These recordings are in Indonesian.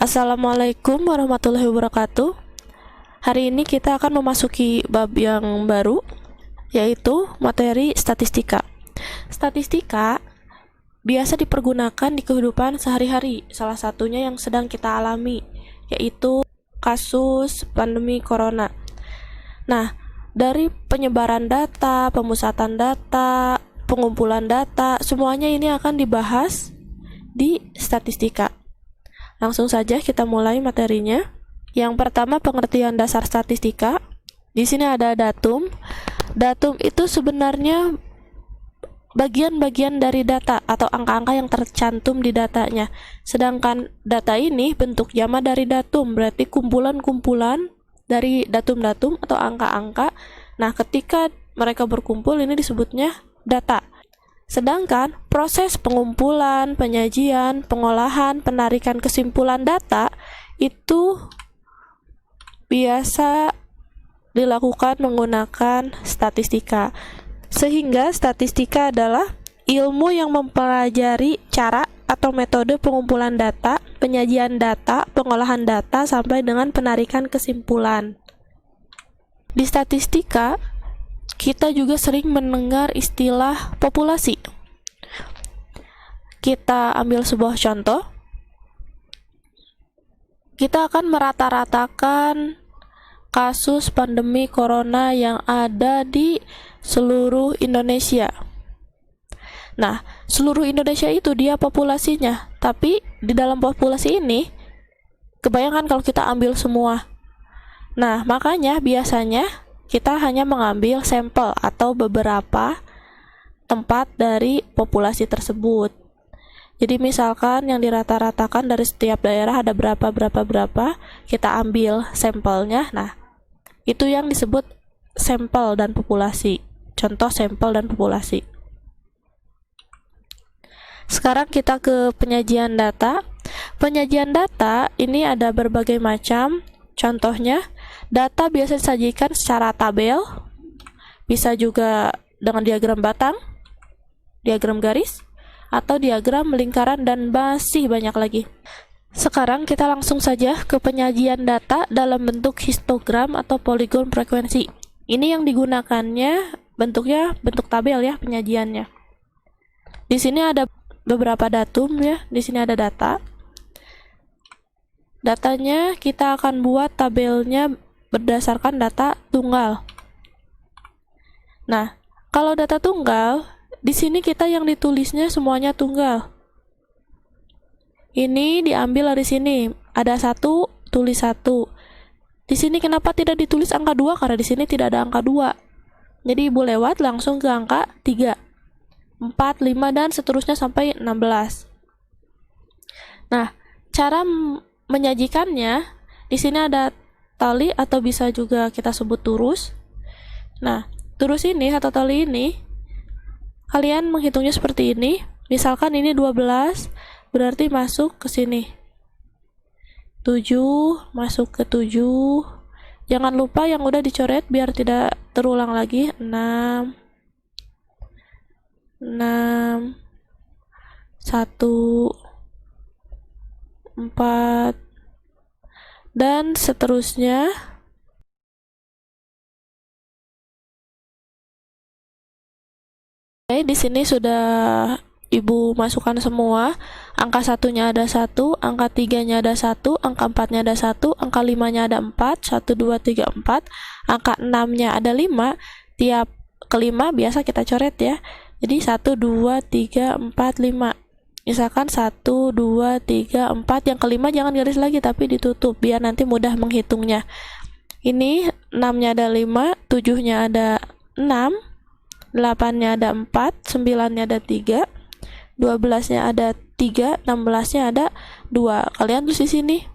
Assalamualaikum warahmatullahi wabarakatuh. Hari ini kita akan memasuki bab yang baru, yaitu materi statistika. Statistika biasa dipergunakan di kehidupan sehari-hari, salah satunya yang sedang kita alami, yaitu kasus pandemi corona. Nah, dari penyebaran data, pemusatan data, pengumpulan data, semuanya ini akan dibahas di statistika. Langsung saja kita mulai materinya. Yang pertama, pengertian dasar statistika. Di sini ada datum. Datum itu sebenarnya bagian-bagian dari data atau angka-angka yang tercantum di datanya. Sedangkan data ini bentuk jama dari datum, berarti kumpulan-kumpulan dari datum-datum atau angka-angka. Nah, ketika mereka berkumpul ini disebutnya data. Sedangkan proses pengumpulan, penyajian, pengolahan, penarikan kesimpulan data itu biasa dilakukan menggunakan statistika. Sehingga statistika adalah ilmu yang mempelajari cara atau metode pengumpulan data, penyajian data, pengolahan data, sampai dengan penarikan kesimpulan. Di statistika, kita juga sering mendengar istilah populasi. Kita ambil sebuah contoh. Kita akan merata-ratakan kasus pandemi corona yang ada di seluruh Indonesia. Nah, seluruh Indonesia itu dia populasinya, tapi di dalam populasi ini, kebayangkan kalau kita ambil semua. Nah, makanya biasanya kita hanya mengambil sampel atau beberapa tempat dari populasi tersebut. Jadi misalkan yang dirata-ratakan dari setiap daerah ada berapa, kita ambil sampelnya. Nah, itu yang disebut sampel dan populasi. Contoh sampel dan populasi. Sekarang kita ke penyajian data. Penyajian data ini ada berbagai macam. Contohnya, data biasa disajikan secara tabel, bisa juga dengan diagram batang, diagram garis, atau diagram lingkaran, dan masih banyak lagi. Sekarang kita langsung saja ke penyajian data dalam bentuk histogram atau poligon frekuensi. Ini yang digunakannya bentuknya bentuk tabel ya, penyajiannya. Di sini ada beberapa datum ya, di sini ada data. Datanya kita akan buat tabelnya berdasarkan data tunggal. Nah, kalau data tunggal, di sini kita yang ditulisnya semuanya tunggal. Ini diambil dari sini, ada 1, tulis 1. Di sini kenapa tidak ditulis angka 2? Karena di sini tidak ada angka 2. Jadi Ibu lewat langsung ke angka 3, 4, 5, dan seterusnya sampai 16. Nah, cara menyajikannya, di sini ada tali atau bisa juga kita sebut turus. Nah, turus ini atau tali ini, kalian menghitungnya seperti ini. Misalkan ini 12, berarti masuk ke sini. 7, masuk ke 7. Jangan lupa yang udah dicoret biar tidak terulang lagi. 6, 1, 4, dan seterusnya. Oke, di sini sudah Ibu masukkan semua. Angka 1-nya ada 1, angka 3-nya ada 1, angka 4-nya ada 1, angka 5-nya ada 4, 1, 2, 3, 4, angka 6-nya ada 5. Tiap kelima biasa kita coret ya. Jadi 1, 2, 3, 4, 5. Misalkan 1, 2, 3, 4, yang kelima jangan garis lagi tapi ditutup biar nanti mudah menghitungnya. Ini 6-nya ada 5, 7-nya ada 6, 8-nya ada 4, 9-nya ada 3, 12-nya ada 3, 16-nya ada 2. Kalian tulis di sini.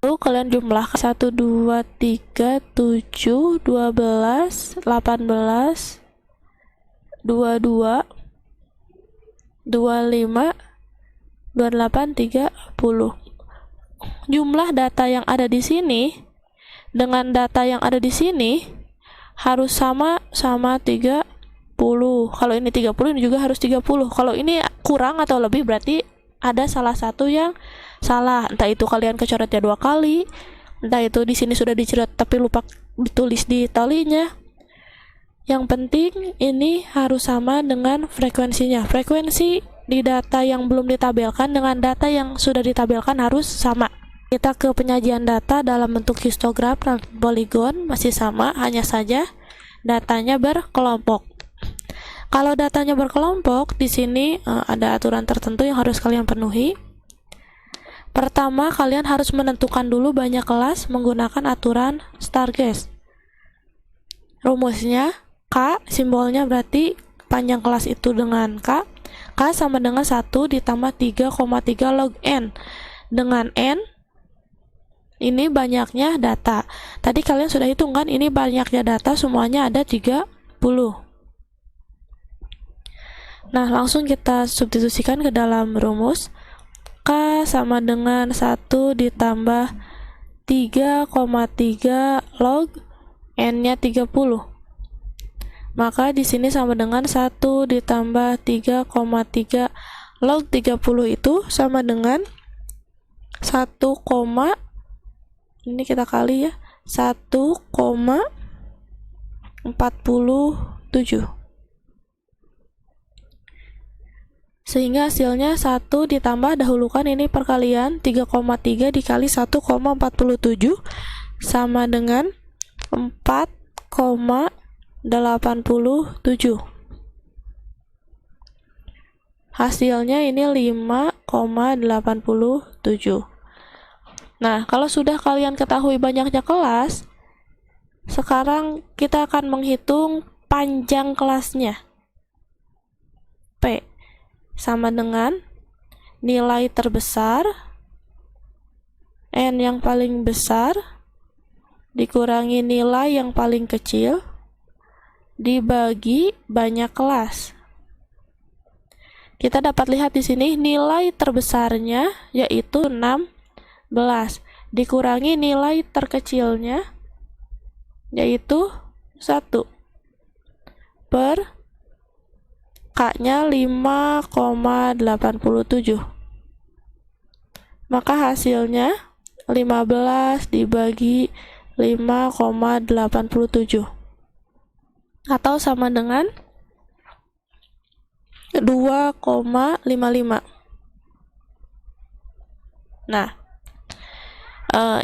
Lalu kalian jumlah 1, 2, 3, 7, 12, 18, 22, 25, 28, 30. Jumlah data yang ada di sini dengan data yang ada di sini harus sama 30. Kalau ini 30, ini juga harus 30. Kalau ini kurang atau lebih berarti ada salah satu yang salah, entah itu kalian kecoretnya 2 kali, entah itu di sini sudah dicoret tapi lupa ditulis di talinya. Yang penting ini harus sama dengan frekuensinya. Frekuensi di data yang belum ditabelkan dengan data yang sudah ditabelkan harus sama. Kita ke penyajian data dalam bentuk histogram dan poligon masih sama, hanya saja datanya berkelompok. Kalau datanya berkelompok, di sini ada aturan tertentu yang harus kalian penuhi. Pertama, kalian harus menentukan dulu banyak kelas menggunakan aturan Stargate. Rumusnya, K simbolnya berarti panjang kelas itu dengan K. K sama dengan 1 ditambah 3,3 log N. Dengan N, ini banyaknya data. Tadi kalian sudah hitung kan, ini banyaknya data semuanya ada 30. Nah, langsung kita substitusikan ke dalam rumus. K sama dengan 1 ditambah 3,3 log N-nya 30. Maka di sini sama dengan 1 ditambah 3,3 log 30 itu sama dengan 1, ini kita kali ya, 1,47. Sehingga hasilnya 1 ditambah, dahulukan ini perkalian, 3,3 dikali 1,47 sama dengan 4,87. Hasilnya ini 5,87. Nah, kalau sudah kalian ketahui banyaknya kelas, sekarang kita akan menghitung panjang kelasnya. P sama dengan nilai terbesar N yang paling besar dikurangi nilai yang paling kecil dibagi banyak kelas. Kita dapat lihat di sini nilai terbesarnya yaitu 16 dikurangi nilai terkecilnya yaitu 1 per K-nya 5,87. Maka hasilnya 15 dibagi 5,87 atau sama dengan 2,55. Nah,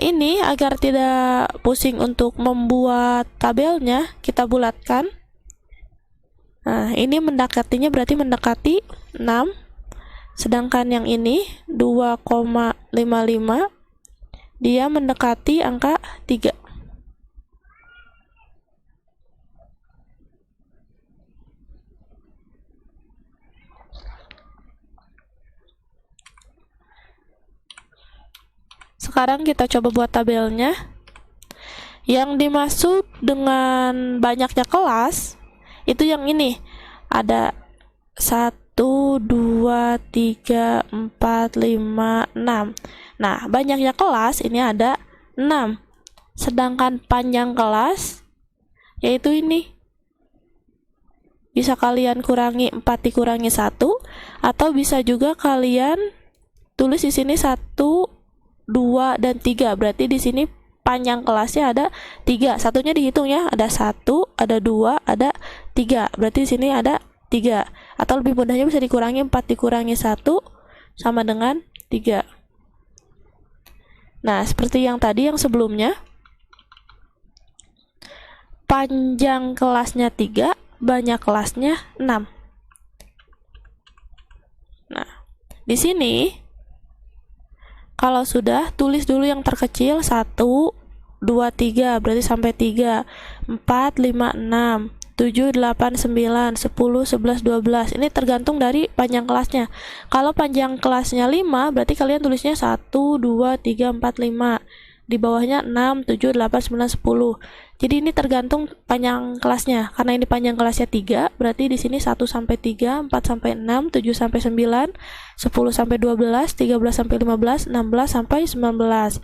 ini agar tidak pusing untuk membuat tabelnya, kita bulatkan. Nah, ini mendekatinya berarti mendekati 6, sedangkan yang ini 2,55 dia mendekati angka 3. Sekarang kita coba buat tabelnya. Yang dimaksud dengan banyaknya kelas itu yang ini, ada 1, 2, 3, 4, 5, 6. Nah, banyaknya kelas ini ada 6. Sedangkan panjang kelas yaitu ini. Bisa kalian kurangi 4 dikurangi 1, atau bisa juga kalian tulis di sini 1, 2, dan 3. Berarti di sini panjang kelasnya ada 3. Satunya dihitung ya, ada 1, ada 2, ada 3. Berarti di sini ada 3. Atau lebih mudahnya bisa dikurangi 4 dikurangi 1 sama dengan 3. Nah, seperti yang tadi yang sebelumnya. Panjang kelasnya 3, banyak kelasnya 6. Nah, di sini kalau sudah, tulis dulu yang terkecil 1, 2, 3, berarti sampai 3, 4, 5, 6, 7, 8, 9, 10, 11, 12. Ini tergantung dari panjang kelasnya. Kalau panjang kelasnya 5, berarti kalian tulisnya 1, 2, 3, 4, 5. Di bawahnya 6, 7, 8, 9, 10. Jadi ini tergantung panjang kelasnya. Karena ini panjang kelasnya 3, berarti di sini 1 sampai 3, 4 sampai 6, 7 sampai 9, 10 sampai 12, 13 sampai 15, 16 sampai 19.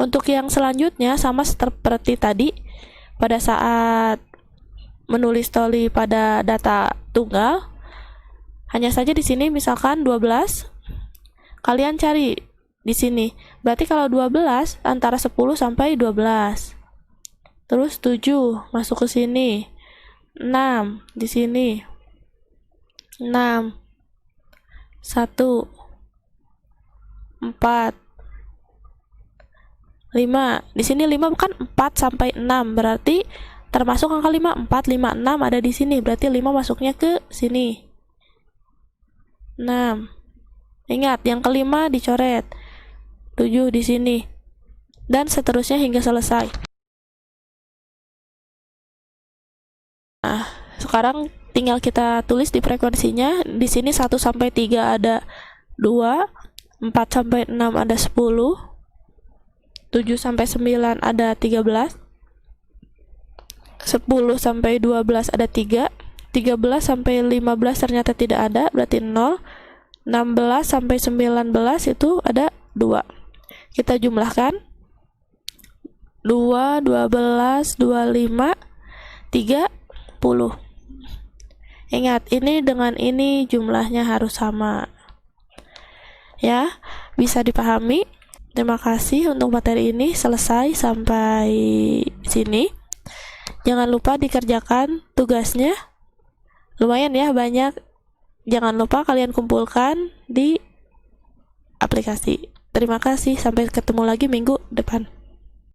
Untuk yang selanjutnya sama seperti tadi, pada saat menulis tali pada data tunggal, hanya saja di sini misalkan 12, kalian cari di sini. Berarti kalau 12 antara 10 sampai 12. Terus 7 masuk ke sini. 6 di sini. 6 1 4 5. Di sini 5 bukan 4 sampai 6. Berarti termasuk angka 5. 4, 5, 6 ada di sini. Berarti 5 masuknya ke sini. 6. Ingat, yang kelima dicoret. 7 di sini. Dan seterusnya hingga selesai. Nah, sekarang tinggal kita tulis di frekuensinya. Di sini 1 sampai 3 ada 2, 4 sampai 6 ada 10, 7 sampai 9 ada 13, 10 sampai 12 ada 3, 13 sampai 15 ternyata tidak ada, berarti 0, 16 sampai 19 itu ada 2. Kita jumlahkan. 2, 12, 25, 30. Ingat, ini dengan ini jumlahnya harus sama. Ya, bisa dipahami. Terima kasih untuk materi ini, selesai sampai sini. Jangan lupa dikerjakan tugasnya. Lumayan ya, banyak. Jangan lupa kalian kumpulkan di aplikasi. Terima kasih, sampai ketemu lagi minggu depan.